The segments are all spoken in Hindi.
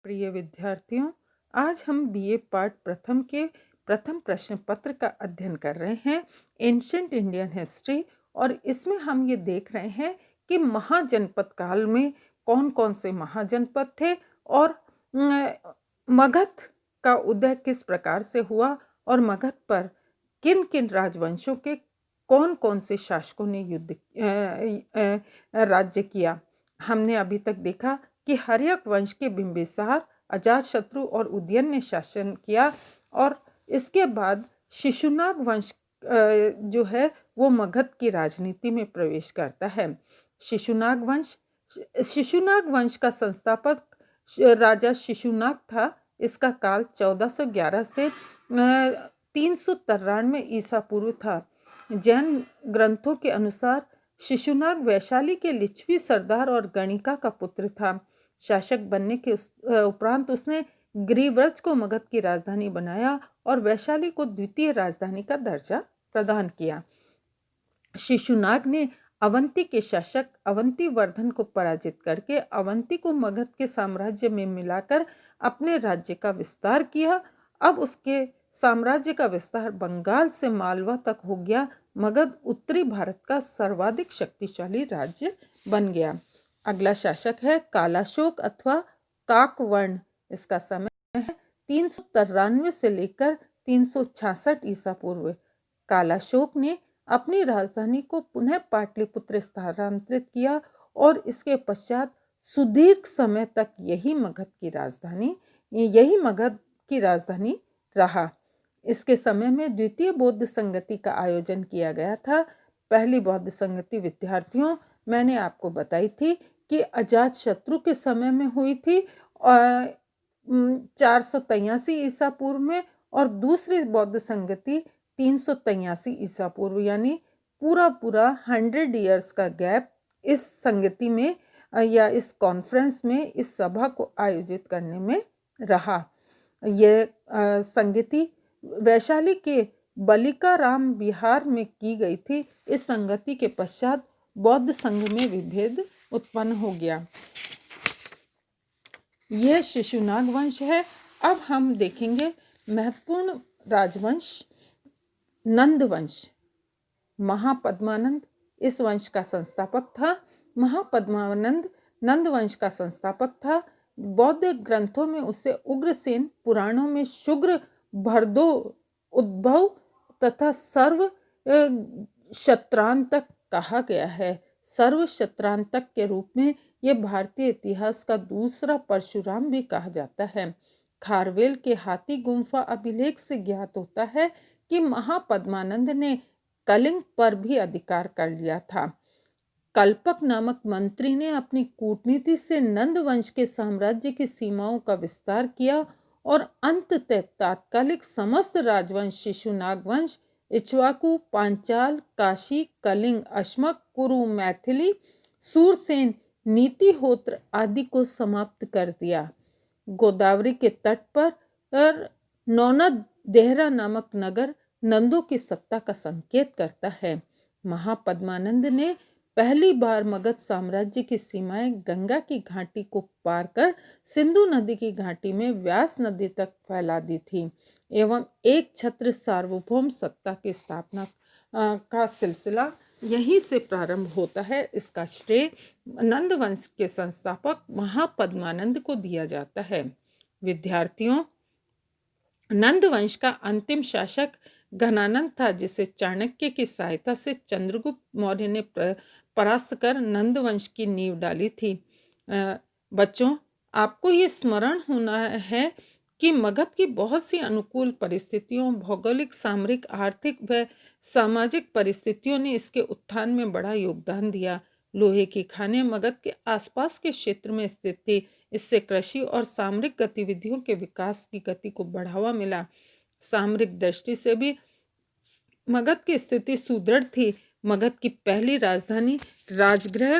प्रिय विद्यार्थियों, आज हम बीए पार्ट प्रथम के प्रथम प्रश्न पत्र का अध्ययन कर रहे हैं, एंशिएंट इंडियन हिस्ट्री। और इसमें हम ये देख रहे हैं कि महाजनपद काल में कौन कौन से महाजनपद थे और मगध का उदय किस प्रकार से हुआ और मगध पर किन किन राजवंशों के कौन कौन से शासकों ने राज्य किया। हमने अभी तक देखा कि हर्यक वंश के बिंबिसार, अजातशत्रु और उदयन ने शासन किया और इसके बाद शिशुनाग वंश जो है वो मगध की राजनीति में प्रवेश करता है। शिशुनाग वंश का संस्थापक राजा शिशुनाग था। इसका काल 1411 से 393 ईसा पूर्व था। जैन ग्रंथों के अनुसार शिशुनाग वैशाली के लिच्छवी सरदार और गणिका का पुत्र था। शासक बनने के उपरांत उसने गिरिव्रज को मगध की राजधानी बनाया और वैशाली को द्वितीय राजधानी का दर्जा प्रदान किया। शिशुनाग ने अवंती के शासक अवंतीवर्धन को पराजित करके अवंती को मगध के साम्राज्य में मिलाकर अपने राज्य का विस्तार किया। अब उसके साम्राज्य का विस्तार बंगाल से मालवा तक हो गया। मगध उत्तरी भारत का सर्वाधिक शक्तिशाली राज्य बन गया। अगला शासक है कालाशोक अथवा काकवर्ण। इसका समय है 393 से लेकर 366 ईसा पूर्व। कालाशोक ने अपनी राजधानी को पुनः पाटलिपुत्र स्थानांतरित किया और इसके पश्चात सुदीर्घ समय तक यही मगध की राजधानी रहा। इसके समय में द्वितीय बौद्ध संगति का आयोजन किया गया था। पहली बौद्ध संगति विद्यार्थियों मैंने आपको बताई थी कि अजातशत्रु के समय में हुई थी 483 ईसा पूर्व में, और दूसरी बौद्ध संगति 383 ईसा पूर्व, यानी पूरा 100 इयर्स का गैप इस संगति में या इस कॉन्फ्रेंस में इस सभा को आयोजित करने में रहा। यह संगति वैशाली के बलिकाराम विहार में की गई थी। इस संगति के पश्चात बौद्ध संघ में विभेद उत्पन्न हो गया। यह शिशुनाग वंश है। अब हम देखेंगे महत्वपूर्ण राजवंश नंद वंश। महापद्मानंद इस वंश का संस्थापक था। महापद्मानंद नंद वंश का संस्थापक था। बौद्ध ग्रंथों में उसे उग्रसेन, पुराणों में शुग्र, भरदो, उद्भव तथा सर्व शत्रांतक कहा गया है। सर्व शत्रांतक के रूप में यह भारतीय इतिहास का दूसरा परशुराम भी कहा जाता है। खारवेल के हाथी गुम्फा अभिलेख से ज्ञात होता है कि महापद्मानंद ने कलिंग पर भी अधिकार कर लिया था। कल्पक नामक मंत्री ने अपनी कूटनीति से नंद वंश के साम्राज्य की सीमाओं का विस्तार किया और अंततः तात्कालिक समस्त राजवंश शिशुनाग वंश, इक्ष्वाकु, पांचाल, काशी, कलिंग, अश्मक, कुरु, मैथिली, सूरसेन, नीतिहोत्र आदि को समाप्त कर दिया। गोदावरी के तट पर नौनद देहरा नामक नगर नंदों की सत्ता का संकेत करता है। महापद्मानंद ने पहली बार मगध साम्राज्य की सीमाएं गंगा की घाटी को पार कर सिंधु नदी की घाटी में व्यास नदी तक फैला दी थी एवं एक छत्र सार्वभौम सत्ता की स्थापना का सिलसिला यहीं से प्रारंभ होता है। इसका श्रेय नंद वंश के संस्थापक महापद्मानंद को दिया जाता है। विद्यार्थियों, नंद वंश का अंतिम शासक घनानंद था, जिसे चाणक्य की सहायता से चंद्रगुप्त मौर्य ने परास्त कर नंद वंश की नींव डाली थी। बच्चों, आपको ये स्मरण होना है कि मगध की बहुत सी अनुकूल परिस्थितियों, भौगोलिक, सामरिक, आर्थिक व सामाजिक परिस्थितियों ने इसके उत्थान में बड़ा योगदान दिया। लोहे की खानें मगध के आसपास के क्षेत्र में स्थित थी। इससे कृषि और सामरिक गतिविधियों के विकास की गति को बढ़ावा मिला। सामरिक दृष्टि से भी मगध की स्थिति सुदृढ़ थी। मगध की पहली राजधानी राजगृह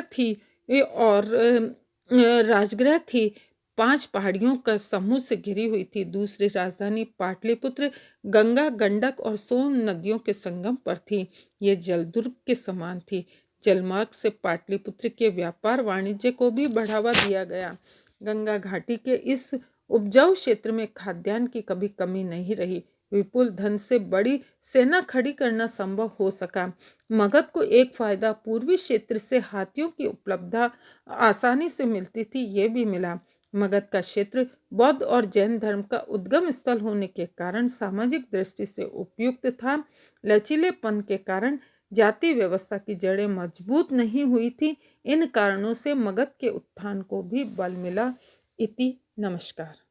थी 5 पहाड़ियों का समूह से घिरी हुई थी। दूसरी राजधानी पाटलिपुत्र गंगा, गंडक और सोन नदियों के संगम पर थी। ये जलदुर्ग के समान थी। जलमार्ग से पाटलिपुत्र के व्यापार वाणिज्य को भी बढ़ावा दिया गया। गंगा घाटी के इस उपजाऊ क्षेत्र में खाद्यान्न की कभी कमी नहीं रही। विपुल धन से बड़ी सेना खड़ी करना संभव हो सका। मगध को एक फायदा पूर्वी क्षेत्र से हाथियों की उपलब्धता आसानी से मिलती थी, ये भी मिला। मगध का क्षेत्र बौद्ध और जैन धर्म का उद्गम स्थल होने के कारण सामाजिक दृष्टि से उपयुक्त था। लचीलेपन के कारण जाति व्यवस्था की जड़ें मजबूत नहीं हुई थी। इन कारणों से मगध के उत्थान को भी बल मिला। इति नमस्कार।